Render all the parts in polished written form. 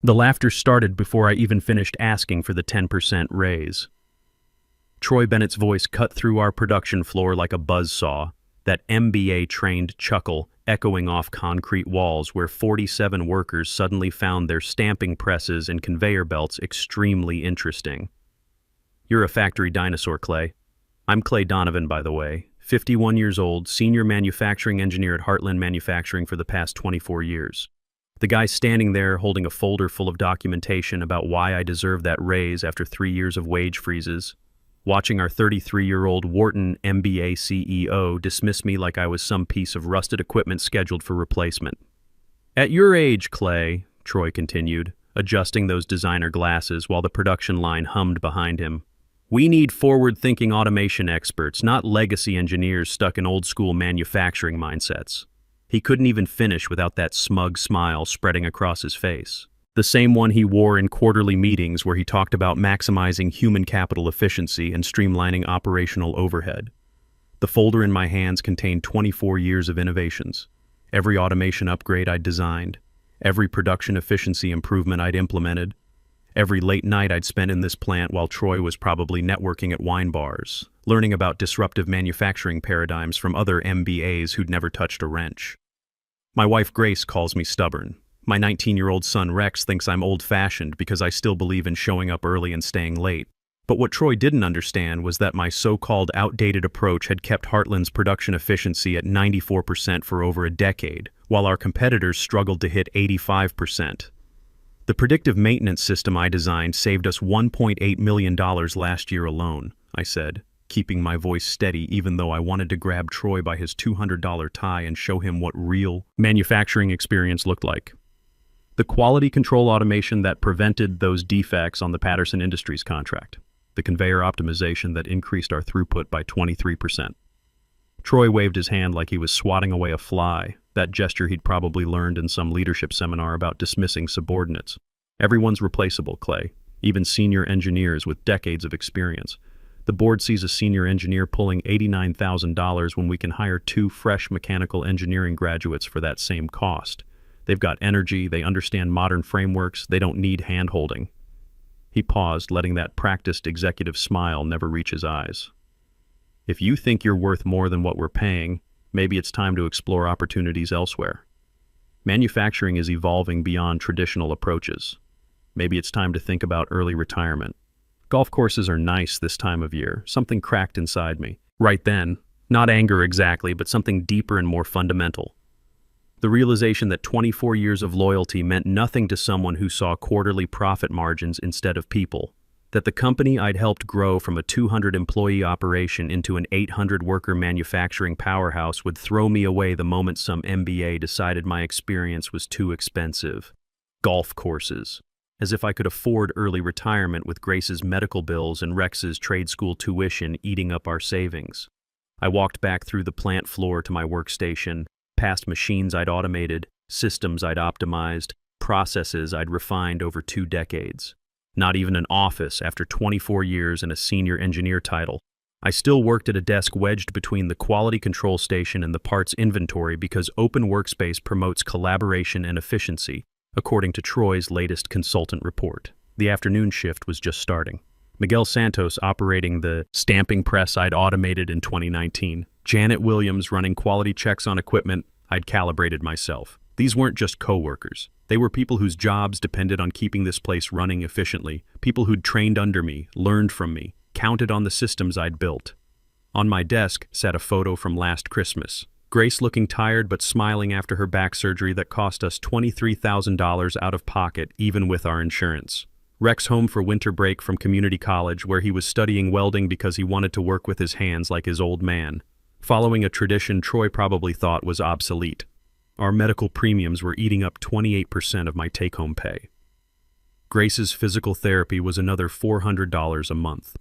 The laughter started before I even finished asking for the 10% raise. Troy Bennett's voice cut through our production floor like a buzzsaw, that MBA-trained chuckle echoing off concrete walls where 47 workers suddenly found their stamping presses and conveyor belts extremely interesting. You're a factory dinosaur, Clay. I'm Clay Donovan, by the way, 51 years old, senior manufacturing engineer at Heartland Manufacturing for the past 24 years. The guy standing there holding a folder full of documentation about why I deserve that raise after 3 years of wage freezes. Watching our 33-year-old Wharton MBA CEO dismiss me like I was some piece of rusted equipment scheduled for replacement. At your age, Clay, Troy continued, adjusting those designer glasses while the production line hummed behind him. We need forward-thinking automation experts, not legacy engineers stuck in old-school manufacturing mindsets. He couldn't even finish without that smug smile spreading across his face. The same one he wore in quarterly meetings where he talked about maximizing human capital efficiency and streamlining operational overhead. The folder in my hands contained 24 years of innovations. Every automation upgrade I'd designed, every production efficiency improvement I'd implemented, every late night I'd spent in this plant while Troy was probably networking at wine bars, learning about disruptive manufacturing paradigms from other MBAs who'd never touched a wrench. My wife Grace calls me stubborn. My 19-year-old son Rex thinks I'm old-fashioned because I still believe in showing up early and staying late. But what Troy didn't understand was that my so-called outdated approach had kept Heartland's production efficiency at 94% for over a decade, while our competitors struggled to hit 85%. The predictive maintenance system I designed saved us $1.8 million last year alone, I said, keeping my voice steady even though I wanted to grab Troy by his $200 tie and show him what real manufacturing experience looked like. The quality control automation that prevented those defects on the Patterson Industries contract. The conveyor optimization that increased our throughput by 23%. Troy waved his hand like he was swatting away a fly, that gesture he'd probably learned in some leadership seminar about dismissing subordinates. Everyone's replaceable, Clay, even senior engineers with decades of experience. The board sees a senior engineer pulling $89,000 when we can hire 2 fresh mechanical engineering graduates for that same cost. They've got energy, they understand modern frameworks, they don't need hand-holding. He paused, letting that practiced executive smile never reach his eyes. If you think you're worth more than what we're paying, maybe it's time to explore opportunities elsewhere. Manufacturing is evolving beyond traditional approaches. Maybe it's time to think about early retirement. Golf courses are nice this time of year. Something cracked inside me. Right then, not anger exactly, but something deeper and more fundamental. The realization that 24 years of loyalty meant nothing to someone who saw quarterly profit margins instead of people. That the company I'd helped grow from a 200-employee operation into an 800-worker manufacturing powerhouse would throw me away the moment some MBA decided my experience was too expensive. Golf courses. As if I could afford early retirement with Grace's medical bills and Rex's trade school tuition eating up our savings. I walked back through the plant floor to my workstation, past machines I'd automated, systems I'd optimized, processes I'd refined over 2 decades. Not even an office after 24 years and a senior engineer title. I still worked at a desk wedged between the quality control station and the parts inventory because open workspace promotes collaboration and efficiency, according to Troy's latest consultant report. The afternoon shift was just starting. Miguel Santos operating the stamping press I'd automated in 2019. Janet Williams running quality checks on equipment I'd calibrated myself. These weren't just co-workers. They were people whose jobs depended on keeping this place running efficiently, people who'd trained under me, learned from me, counted on the systems I'd built. On my desk sat a photo from last Christmas. Grace looking tired but smiling after her back surgery that cost us $23,000 out of pocket even with our insurance. Rex home for winter break from community college where he was studying welding because he wanted to work with his hands like his old man, following a tradition Troy probably thought was obsolete. Our medical premiums were eating up 28% of my take-home pay. Grace's physical therapy was another $400 a month.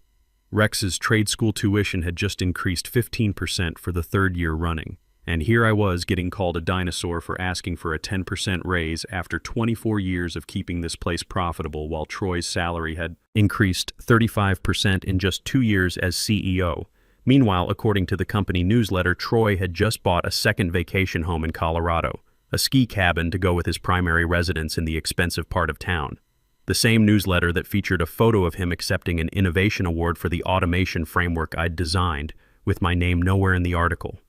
Rex's trade school tuition had just increased 15% for the 3rd year running. And here I was getting called a dinosaur for asking for a 10% raise after 24 years of keeping this place profitable while Troy's salary had increased 35% in just 2 years as CEO. Meanwhile, according to the company newsletter, Troy had just bought a second vacation home in Colorado, a ski cabin to go with his primary residence in the expensive part of town. The same newsletter that featured a photo of him accepting an innovation award for the automation framework I'd designed, with my name nowhere in the article.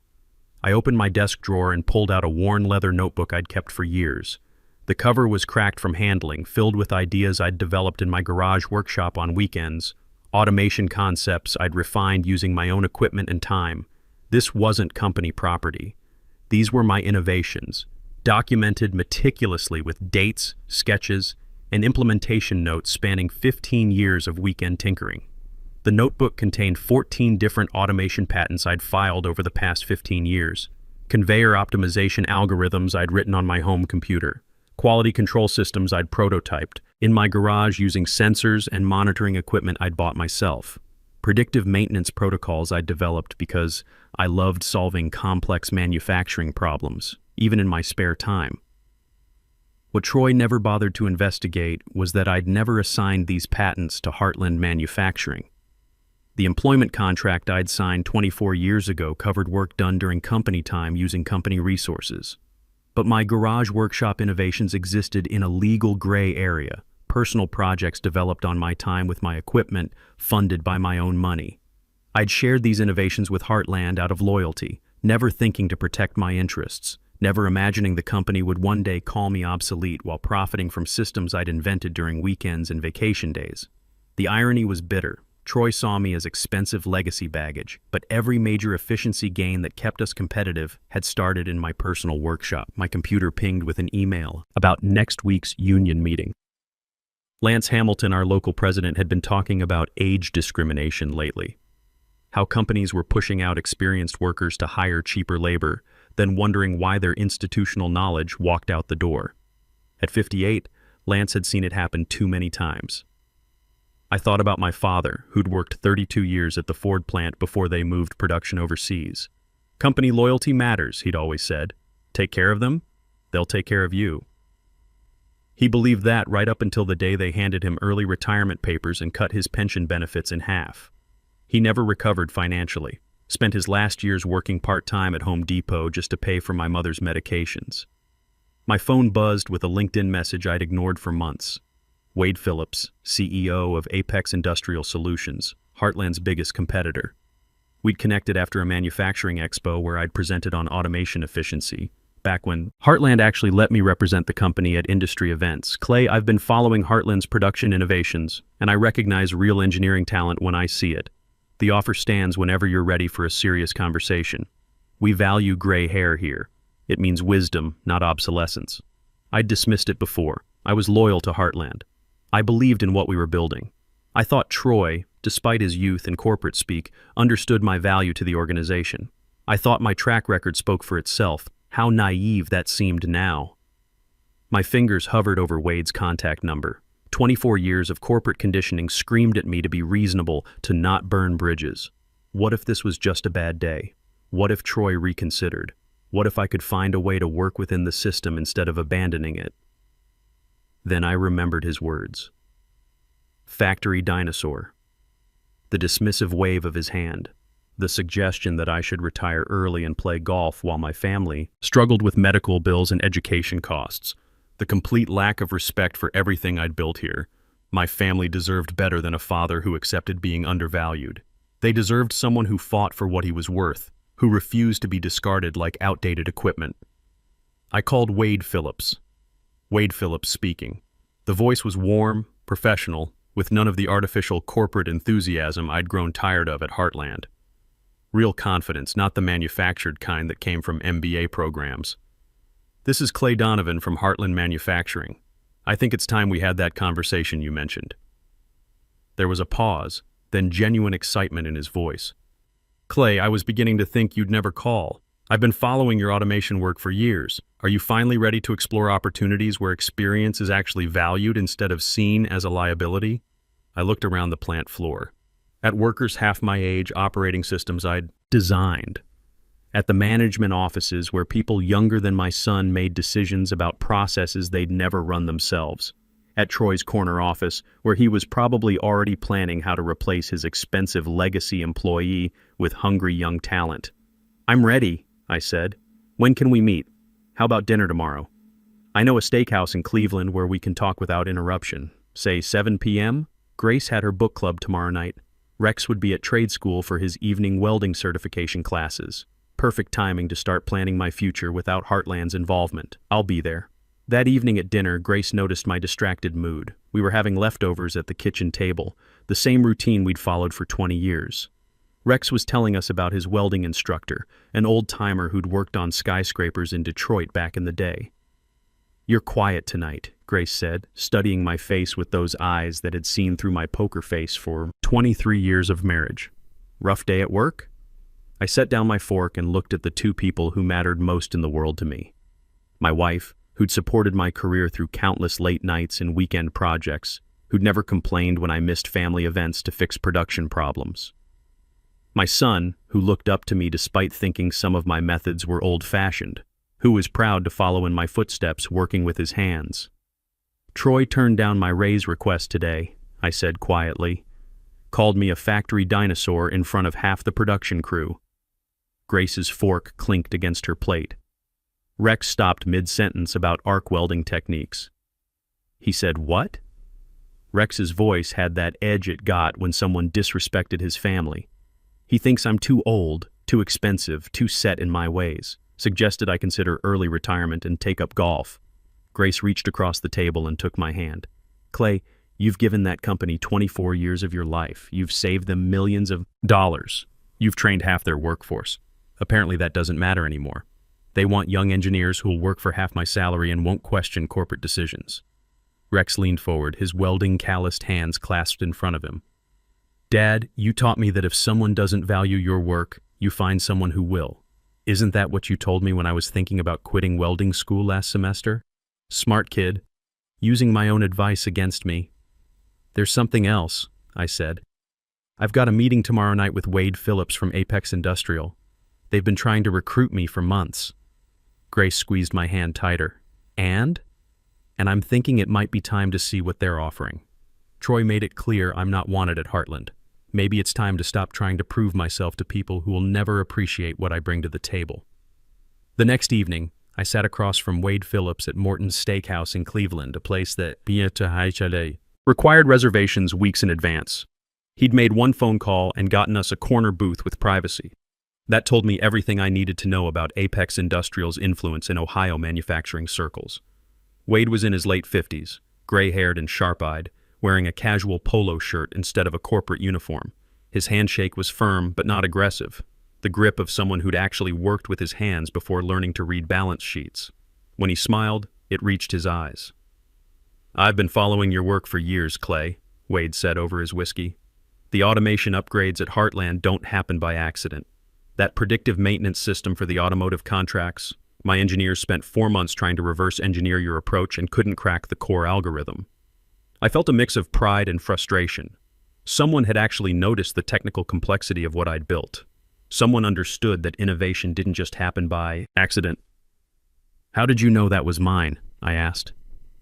I opened my desk drawer and pulled out a worn leather notebook I'd kept for years. The cover was cracked from handling, filled with ideas I'd developed in my garage workshop on weekends, automation concepts I'd refined using my own equipment and time. This wasn't company property. These were my innovations, documented meticulously with dates, sketches, and implementation notes spanning 15 years of weekend tinkering. The notebook contained 14 different automation patents I'd filed over the past 15 years, conveyor optimization algorithms I'd written on my home computer, quality control systems I'd prototyped in my garage using sensors and monitoring equipment I'd bought myself, predictive maintenance protocols I'd developed because I loved solving complex manufacturing problems, even in my spare time. What Troy never bothered to investigate was that I'd never assigned these patents to Heartland Manufacturing. The employment contract I'd signed 24 years ago covered work done during company time using company resources. But my garage workshop innovations existed in a legal gray area, personal projects developed on my time with my equipment, funded by my own money. I'd shared these innovations with Heartland out of loyalty, never thinking to protect my interests, never imagining the company would one day call me obsolete while profiting from systems I'd invented during weekends and vacation days. The irony was bitter. Troy saw me as expensive legacy baggage, but every major efficiency gain that kept us competitive had started in my personal workshop. My computer pinged with an email about next week's union meeting. Lance Hamilton, our local president, had been talking about age discrimination lately. How companies were pushing out experienced workers to hire cheaper labor, then wondering why their institutional knowledge walked out the door. At 58, Lance had seen it happen too many times. I thought about my father, who'd worked 32 years at the Ford plant before they moved production overseas. Company loyalty matters, he'd always said. Take care of them, they'll take care of you. He believed that right up until the day they handed him early retirement papers and cut his pension benefits in half. He never recovered financially, spent his last years working part-time at Home Depot just to pay for my mother's medications. My phone buzzed with a LinkedIn message I'd ignored for months. Wade Phillips, CEO of Apex Industrial Solutions, Heartland's biggest competitor. We'd connected after a manufacturing expo where I'd presented on automation efficiency, back when Heartland actually let me represent the company at industry events. Clay, I've been following Heartland's production innovations, and I recognize real engineering talent when I see it. The offer stands whenever you're ready for a serious conversation. We value gray hair here. It means wisdom, not obsolescence. I'd dismissed it before. I was loyal to Heartland. I believed in what we were building. I thought Troy, despite his youth and corporate speak, understood my value to the organization. I thought my track record spoke for itself. How naive that seemed now. My fingers hovered over Wade's contact number. 24 years of corporate conditioning screamed at me to be reasonable, to not burn bridges. What if this was just a bad day? What if Troy reconsidered? What if I could find a way to work within the system instead of abandoning it? Then I remembered his words. Factory Dinosaur. The dismissive wave of his hand. The suggestion that I should retire early and play golf while my family struggled with medical bills and education costs. The complete lack of respect for everything I'd built here. My family deserved better than a father who accepted being undervalued. They deserved someone who fought for what he was worth, who refused to be discarded like outdated equipment. I called Wade Phillips. Wade Phillips speaking. The voice was warm, professional, with none of the artificial corporate enthusiasm I'd grown tired of at Heartland. Real confidence, not the manufactured kind that came from MBA programs. This is Clay Donovan from Heartland Manufacturing. I think it's time we had that conversation you mentioned. There was a pause, then genuine excitement in his voice. Clay, I was beginning to think you'd never call. I've been following your automation work for years. Are you finally ready to explore opportunities where experience is actually valued instead of seen as a liability? I looked around the plant floor. At workers half my age operating systems I'd designed. At the management offices where people younger than my son made decisions about processes they'd never run themselves. At Troy's corner office, where he was probably already planning how to replace his expensive legacy employee with hungry young talent. I'm ready, I said. When can we meet? How about dinner tomorrow? I know a steakhouse in Cleveland where we can talk without interruption. Say 7 p.m.? Grace had her book club tomorrow night. Rex would be at trade school for his evening welding certification classes. Perfect timing to start planning my future without Heartland's involvement. I'll be there. That evening at dinner, Grace noticed my distracted mood. We were having leftovers at the kitchen table, the same routine we'd followed for 20 years. Rex was telling us about his welding instructor, an old-timer who'd worked on skyscrapers in Detroit back in the day. "You're quiet tonight," Grace said, studying my face with those eyes that had seen through my poker face for 23 years of marriage. "Rough day at work?" I set down my fork and looked at the two people who mattered most in the world to me. My wife, who'd supported my career through countless late nights and weekend projects, who'd never complained when I missed family events to fix production problems. My son, who looked up to me despite thinking some of my methods were old-fashioned, who was proud to follow in my footsteps working with his hands. "Troy turned down my raise request today," I said quietly. "Called me a factory dinosaur in front of half the production crew." Grace's fork clinked against her plate. Rex stopped mid-sentence about arc welding techniques. He said, "What?" Rex's voice had that edge it got when someone disrespected his family. "He thinks I'm too old, too expensive, too set in my ways. Suggested I consider early retirement and take up golf." Grace reached across the table and took my hand. "Clay, you've given that company 24 years of your life. You've saved them millions of dollars. You've trained half their workforce. Apparently that doesn't matter anymore. They want young engineers who'll work for half my salary and won't question corporate decisions." Rex leaned forward, his welding calloused hands clasped in front of him. "Dad, you taught me that if someone doesn't value your work, you find someone who will. Isn't that what you told me when I was thinking about quitting welding school last semester? Smart kid. Using my own advice against me." "There's something else," I said. "I've got a meeting tomorrow night with Wade Phillips from Apex Industrial. They've been trying to recruit me for months." Grace squeezed my hand tighter. "And I'm thinking it might be time to see what they're offering. Troy made it clear I'm not wanted at Heartland. Maybe it's time to stop trying to prove myself to people who will never appreciate what I bring to the table." The next evening, I sat across from Wade Phillips at Morton's Steakhouse in Cleveland, a place that required reservations weeks in advance. He'd made one phone call and gotten us a corner booth with privacy. That told me everything I needed to know about Apex Industrial's influence in Ohio manufacturing circles. Wade was in his late 50s, gray-haired and sharp-eyed, wearing a casual polo shirt instead of a corporate uniform. His handshake was firm but not aggressive, the grip of someone who'd actually worked with his hands before learning to read balance sheets. When he smiled, it reached his eyes. "I've been following your work for years, Clay," Wade said over his whiskey. "The automation upgrades at Heartland don't happen by accident. That predictive maintenance system for the automotive contracts, my engineers spent 4 months trying to reverse engineer your approach and couldn't crack the core algorithm." I felt a mix of pride and frustration. Someone had actually noticed the technical complexity of what I'd built. Someone understood that innovation didn't just happen by accident. "How did you know that was mine?" I asked.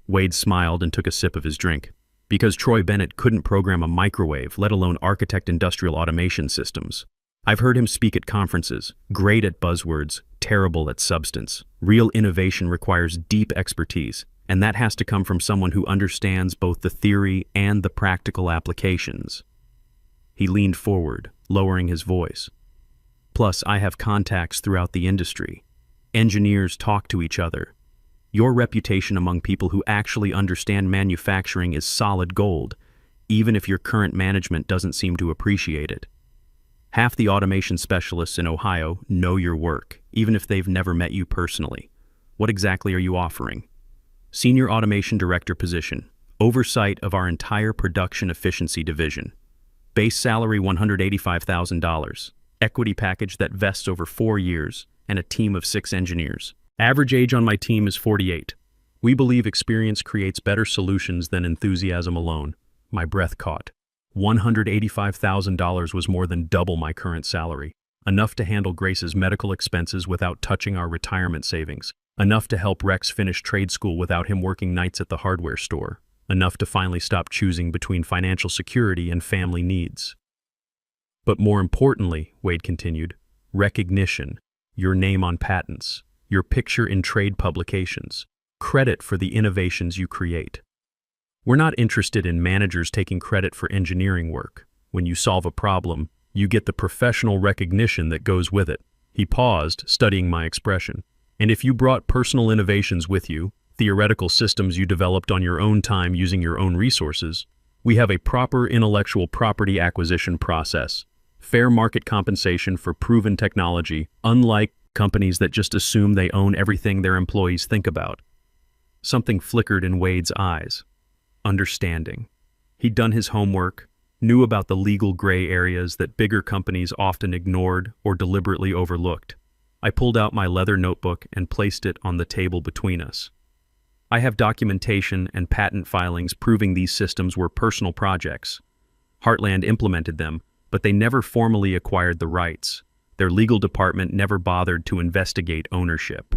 Wade smiled and took a sip of his drink. "Because Troy Bennett couldn't program a microwave, let alone architect industrial automation systems. I've heard him speak at conferences, great at buzzwords, terrible at substance. Real innovation requires deep expertise, and that has to come from someone who understands both the theory and the practical applications." He leaned forward, lowering his voice. "Plus, I have contacts throughout the industry. Engineers talk to each other. Your reputation among people who actually understand manufacturing is solid gold, even if your current management doesn't seem to appreciate it. Half the automation specialists in Ohio know your work, even if they've never met you personally. What exactly are you offering?" "Senior Automation Director position, oversight of our entire production efficiency division. Base salary $185,000, equity package that vests over 4 years, and a team of 6 engineers. Average age on my team is 48. We believe experience creates better solutions than enthusiasm alone." My breath caught. $185,000 was more than double my current salary, enough to handle Grace's medical expenses without touching our retirement savings, enough to help Rex finish trade school without him working nights at the hardware store, enough to finally stop choosing between financial security and family needs. "But more importantly," Wade continued, "recognition, your name on patents, your picture in trade publications, credit for the innovations you create. We're not interested in managers taking credit for engineering work. When you solve a problem, you get the professional recognition that goes with it." He paused, studying my expression. "And if you brought personal innovations with you, theoretical systems you developed on your own time using your own resources, we have a proper intellectual property acquisition process, fair market compensation for proven technology, unlike companies that just assume they own everything their employees think about." Something flickered in Wade's eyes. Understanding. He'd done his homework, knew about the legal gray areas that bigger companies often ignored or deliberately overlooked. I pulled out my leather notebook and placed it on the table between us. "I have documentation and patent filings proving these systems were personal projects. Heartland implemented them, but they never formally acquired the rights. Their legal department never bothered to investigate ownership."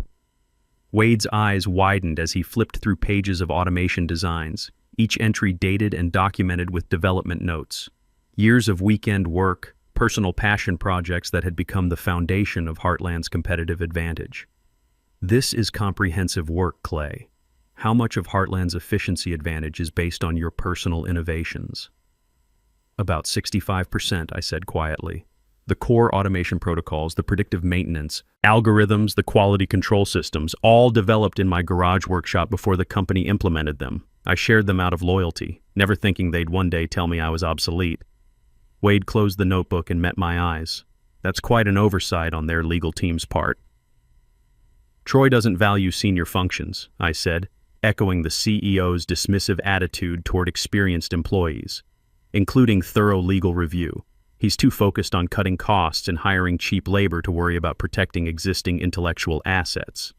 Wade's eyes widened as he flipped through pages of automation designs, each entry dated and documented with development notes. Years of weekend work, personal passion projects that had become the foundation of Heartland's competitive advantage. "This is comprehensive work, Clay. How much of Heartland's efficiency advantage is based on your personal innovations?" "About 65%, I said quietly. "The core automation protocols, the predictive maintenance, algorithms, the quality control systems, all developed in my garage workshop before the company implemented them. I shared them out of loyalty, never thinking they'd one day tell me I was obsolete." Wade closed the notebook and met my eyes. "That's quite an oversight on their legal team's part." "Troy doesn't value senior functions," I said, echoing the CEO's dismissive attitude toward experienced employees, including thorough legal review. "He's too focused on cutting costs and hiring cheap labor to worry about protecting existing intellectual assets."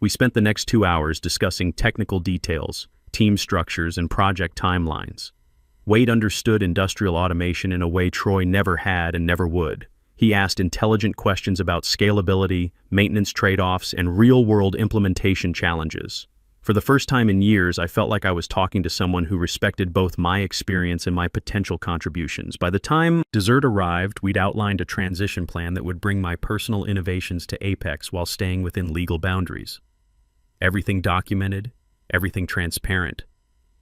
We spent the next 2 hours discussing technical details, team structures, and project timelines. Wade understood industrial automation in a way Troy never had and never would. He asked intelligent questions about scalability, maintenance trade-offs, and real-world implementation challenges. For the first time in years, I felt like I was talking to someone who respected both my experience and my potential contributions. By the time dessert arrived, we'd outlined a transition plan that would bring my personal innovations to Apex while staying within legal boundaries. Everything documented, everything transparent,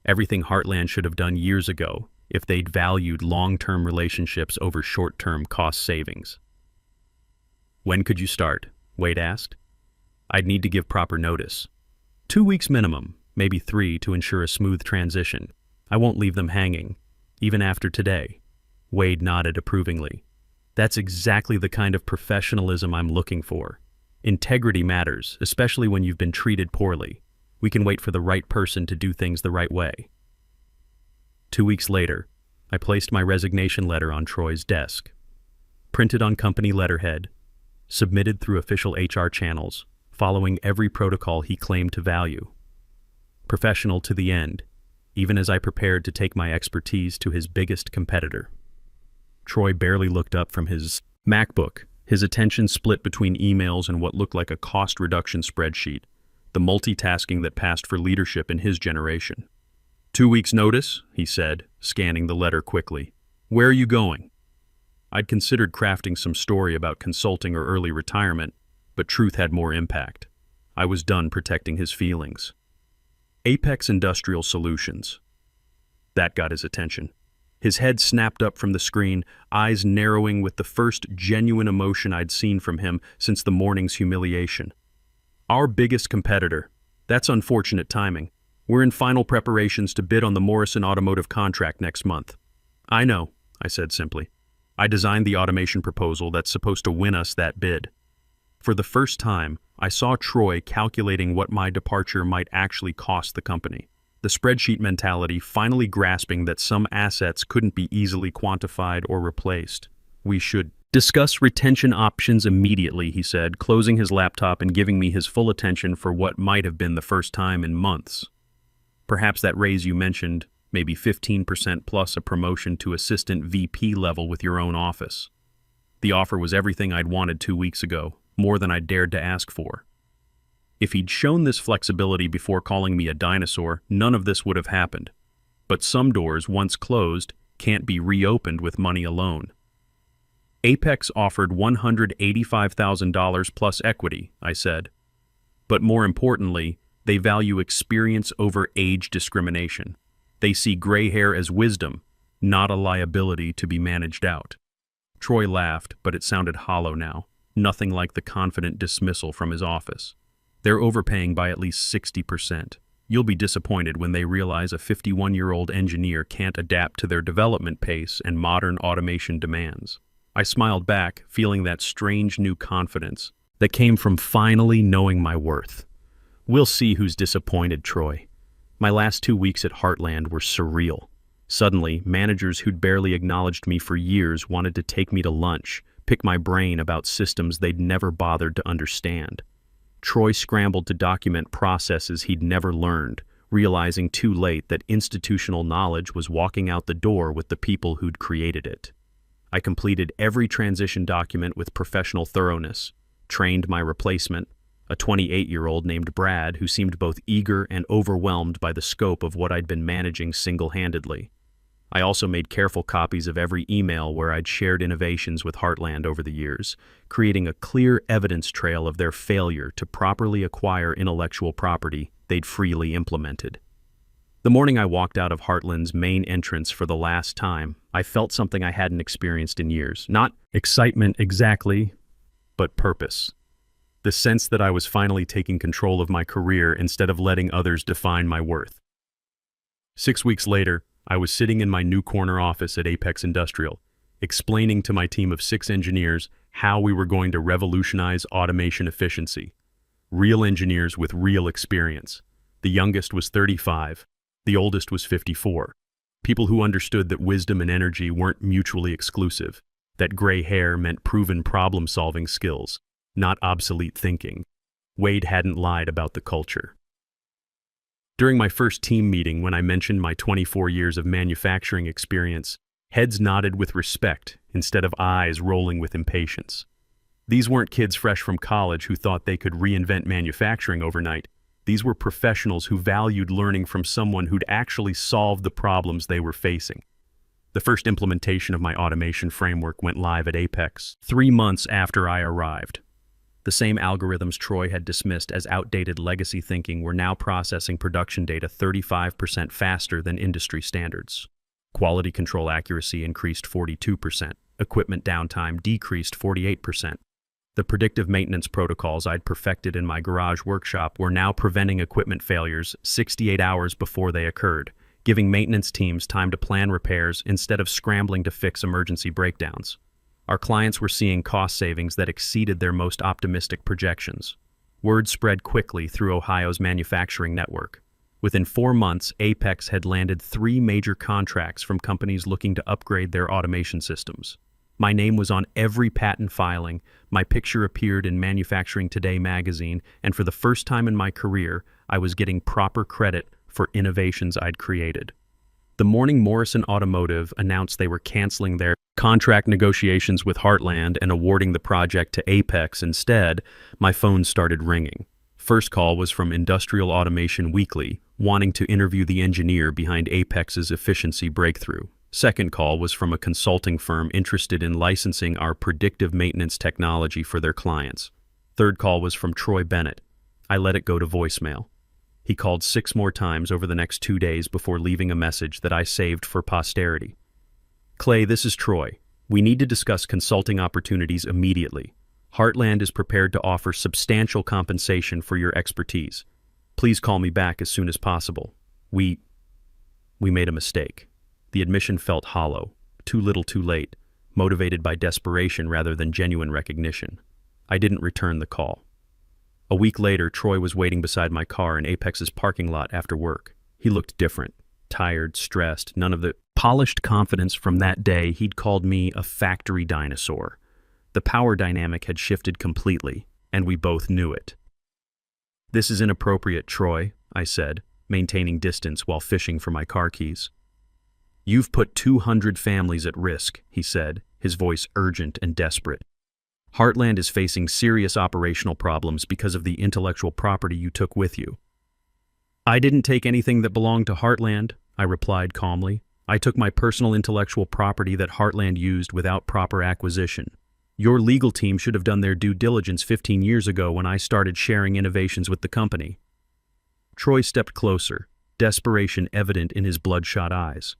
everything Heartland should have done years ago if they'd valued long-term relationships over short-term cost savings. "When could you start?" Wade asked. "I'd need to give proper notice. 2 weeks minimum, maybe 3 to ensure a smooth transition. I won't leave them hanging, even after today." Wade nodded approvingly. "That's exactly the kind of professionalism I'm looking for. Integrity matters, especially when you've been treated poorly. We can wait for the right person to do things the right way." 2 weeks later, I placed my resignation letter on Troy's desk. Printed on company letterhead, submitted through official HR channels, following every protocol he claimed to value. Professional to the end, even as I prepared to take my expertise to his biggest competitor. Troy barely looked up from his MacBook, his attention split between emails and what looked like a cost reduction spreadsheet, the multitasking that passed for leadership in his generation. 2 weeks' notice, he said, scanning the letter quickly. "Where are you going?" I'd considered crafting some story about consulting or early retirement, but truth had more impact. I was done protecting his feelings. "Apex Industrial Solutions." That got his attention. His head snapped up from the screen, eyes narrowing with the first genuine emotion I'd seen from him since the morning's humiliation. "Our biggest competitor. That's unfortunate timing. We're in final preparations to bid on the Morrison Automotive contract next month." "I know," I said simply. "I designed the automation proposal that's supposed to win us that bid." For the first time, I saw Troy calculating what my departure might actually cost the company. The spreadsheet mentality finally grasping that some assets couldn't be easily quantified or replaced. "We should discuss retention options immediately," he said, closing his laptop and giving me his full attention for what might have been the first time in months. "Perhaps that raise you mentioned, maybe 15% plus a promotion to assistant VP level with your own office." The offer was everything I'd wanted 2 weeks ago, more than I dared to ask for. If he'd shown this flexibility before calling me a dinosaur, none of this would have happened. But some doors, once closed, can't be reopened with money alone. Apex offered $185,000 plus equity, I said. But more importantly, they value experience over age discrimination. They see gray hair as wisdom, not a liability to be managed out. Troy laughed, but it sounded hollow now, nothing like the confident dismissal from his office. They're overpaying by at least 60%. You'll be disappointed when they realize a 51-year-old engineer can't adapt to their development pace and modern automation demands. I smiled back, feeling that strange new confidence that came from finally knowing my worth. We'll see who's disappointed, Troy. My last 2 weeks at Heartland were surreal. Suddenly, managers who'd barely acknowledged me for years wanted to take me to lunch, pick my brain about systems they'd never bothered to understand. Troy scrambled to document processes he'd never learned, realizing too late that institutional knowledge was walking out the door with the people who'd created it. I completed every transition document with professional thoroughness, trained my replacement, a 28-year-old named Brad who seemed both eager and overwhelmed by the scope of what I'd been managing single-handedly. I also made careful copies of every email where I'd shared innovations with Heartland over the years, creating a clear evidence trail of their failure to properly acquire intellectual property they'd freely implemented. The morning I walked out of Heartland's main entrance for the last time, I felt something I hadn't experienced in years. Not excitement exactly, but purpose. The sense that I was finally taking control of my career instead of letting others define my worth. 6 weeks later, I was sitting in my new corner office at Apex Industrial, explaining to my team of 6 engineers how we were going to revolutionize automation efficiency. Real engineers with real experience. The youngest was 35, the oldest was 54. People who understood that wisdom and energy weren't mutually exclusive, that gray hair meant proven problem-solving skills, not obsolete thinking. Wade hadn't lied about the culture. During my first team meeting, when I mentioned my 24 years of manufacturing experience, heads nodded with respect instead of eyes rolling with impatience. These weren't kids fresh from college who thought they could reinvent manufacturing overnight. These were professionals who valued learning from someone who'd actually solved the problems they were facing. The first implementation of my automation framework went live at Apex 3 months after I arrived. The same algorithms Troy had dismissed as outdated legacy thinking were now processing production data 35% faster than industry standards. Quality control accuracy increased 42%. Equipment downtime decreased 48%. The predictive maintenance protocols I'd perfected in my garage workshop were now preventing equipment failures 68 hours before they occurred, giving maintenance teams time to plan repairs instead of scrambling to fix emergency breakdowns. Our clients were seeing cost savings that exceeded their most optimistic projections. Word spread quickly through Ohio's manufacturing network. Within 4 months, Apex had landed 3 major contracts from companies looking to upgrade their automation systems. My name was on every patent filing, my picture appeared in Manufacturing Today magazine, and for the first time in my career, I was getting proper credit for innovations I'd created. The morning Morrison Automotive announced they were canceling their contract negotiations with Heartland and awarding the project to Apex instead, my phone started ringing. First call was from Industrial Automation Weekly, wanting to interview the engineer behind Apex's efficiency breakthrough. Second call was from a consulting firm interested in licensing our predictive maintenance technology for their clients. Third call was from Troy Bennett. I let it go to voicemail. He called 6 more times over the next 2 days before leaving a message that I saved for posterity. Clay, this is Troy. We need to discuss consulting opportunities immediately. Heartland is prepared to offer substantial compensation for your expertise. Please call me back as soon as possible. We made a mistake. The admission felt hollow, too little too late, motivated by desperation rather than genuine recognition. I didn't return the call. A week later, Troy was waiting beside my car in Apex's parking lot after work. He looked different, tired, stressed, none of the polished confidence from that day. He'd called me a factory dinosaur. The power dynamic had shifted completely, and we both knew it. "This is inappropriate, Troy," I said, maintaining distance while fishing for my car keys. "You've put 200 families at risk," he said, his voice urgent and desperate. "Heartland is facing serious operational problems because of the intellectual property you took with you." "I didn't take anything that belonged to Heartland," I replied calmly. I took my personal intellectual property that Heartland used without proper acquisition. Your legal team should have done their due diligence 15 years ago when I started sharing innovations with the company." Troy stepped closer, desperation evident in his bloodshot eyes.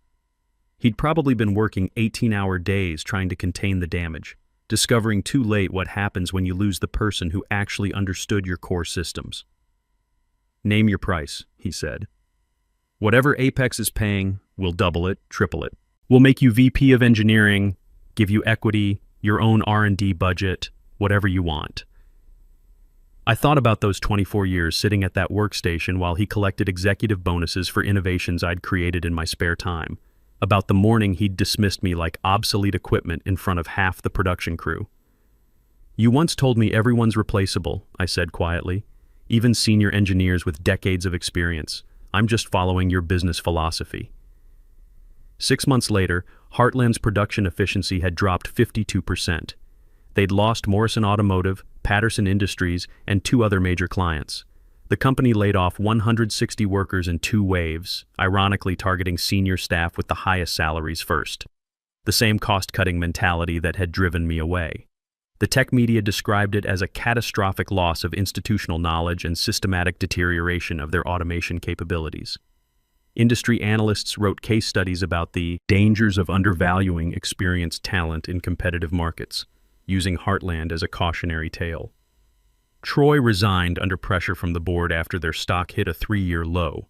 He'd probably been working 18-hour days trying to contain the damage, discovering too late what happens when you lose the person who actually understood your core systems. "Name your price," he said. "Whatever Apex is paying, we'll double it, triple it. We'll make you VP of engineering, give you equity, your own R&D budget, whatever you want." I thought about those 24 years sitting at that workstation while he collected executive bonuses for innovations I'd created in my spare time. About the morning he'd dismissed me like obsolete equipment in front of half the production crew. "You once told me everyone's replaceable," I said quietly. "Even senior engineers with decades of experience. I'm just following your business philosophy." 6 months later, Heartland's production efficiency had dropped 52%. They'd lost Morrison Automotive, Patterson Industries, and 2 other major clients. The company laid off 160 workers in 2 waves, ironically targeting senior staff with the highest salaries first. The same cost-cutting mentality that had driven me away. The tech media described it as a catastrophic loss of institutional knowledge and systematic deterioration of their automation capabilities. Industry analysts wrote case studies about the dangers of undervaluing experienced talent in competitive markets, using Heartland as a cautionary tale. Troy resigned under pressure from the board after their stock hit a 3-year low.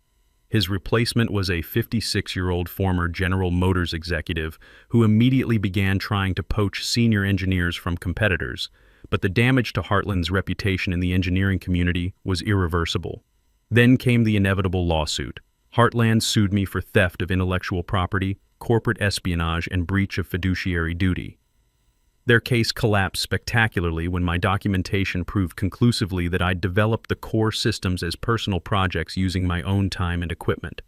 His replacement was a 56-year-old former General Motors executive who immediately began trying to poach senior engineers from competitors, but the damage to Heartland's reputation in the engineering community was irreversible. Then came the inevitable lawsuit. Heartland sued me for theft of intellectual property, corporate espionage, and breach of fiduciary duty. Their case collapsed spectacularly when my documentation proved conclusively that I'd developed the core systems as personal projects using my own time and equipment.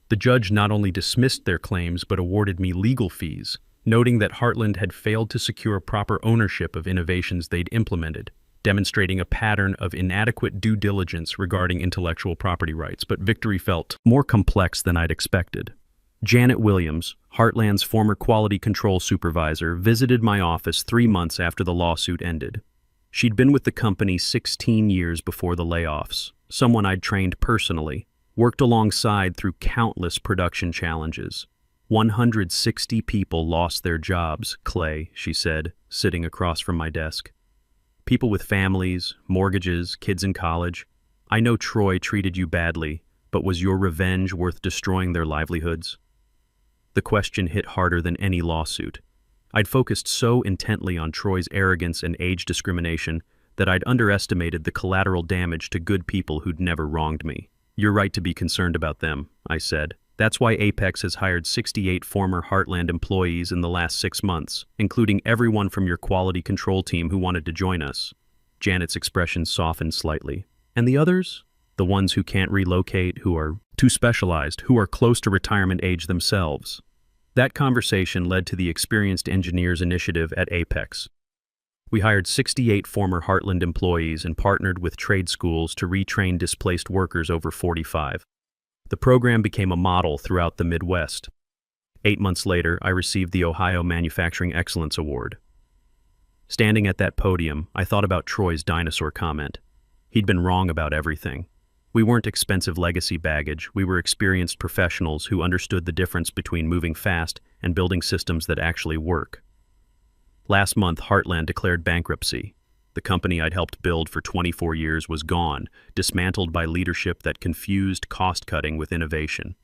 The judge not only dismissed their claims but awarded me legal fees, noting that Heartland had failed to secure proper ownership of innovations they'd implemented, demonstrating a pattern of inadequate due diligence regarding intellectual property rights. But victory felt more complex than I'd expected. Janet Williams, Heartland's former quality control supervisor, visited my office 3 months after the lawsuit ended. She'd been with the company 16 years before the layoffs, someone I'd trained personally, worked alongside through countless production challenges. 160 people lost their jobs, Clay, she said, sitting across from my desk. People with families, mortgages, kids in college. I know Troy treated you badly, but was your revenge worth destroying their livelihoods? The question hit harder than any lawsuit. I'd focused so intently on Troy's arrogance and age discrimination that I'd underestimated the collateral damage to good people who'd never wronged me. "You're right to be concerned about them," I said. "That's why Apex has hired 68 former Heartland employees in the last 6 months, including everyone from your quality control team who wanted to join us." Janet's expression softened slightly. "And the others? The ones who can't relocate, who are too specialized, who are close to retirement age themselves." That conversation led to the Experienced Engineers Initiative at Apex. We hired 68 former Heartland employees and partnered with trade schools to retrain displaced workers over 45. The program became a model throughout the Midwest. 8 months later, I received the Ohio Manufacturing Excellence Award. Standing at that podium, I thought about Troy's Dinosaur comment. He'd been wrong about everything. We weren't expensive legacy baggage, we were experienced professionals who understood the difference between moving fast and building systems that actually work. Last month, Heartland declared bankruptcy. The company I'd helped build for 24 years was gone, dismantled by leadership that confused cost-cutting with innovation.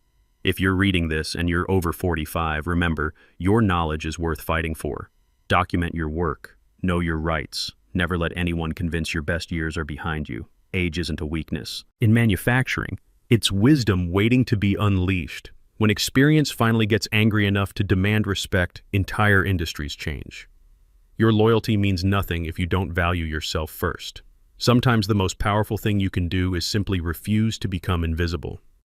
If you're reading this and you're over 45, remember, your knowledge is worth fighting for. Document your work. Know your rights. Never let anyone convince your best years are behind you. Age isn't a weakness. In manufacturing, it's wisdom waiting to be unleashed. When experience finally gets angry enough to demand respect, entire industries change. Your loyalty means nothing if you don't value yourself first. Sometimes the most powerful thing you can do is simply refuse to become invisible.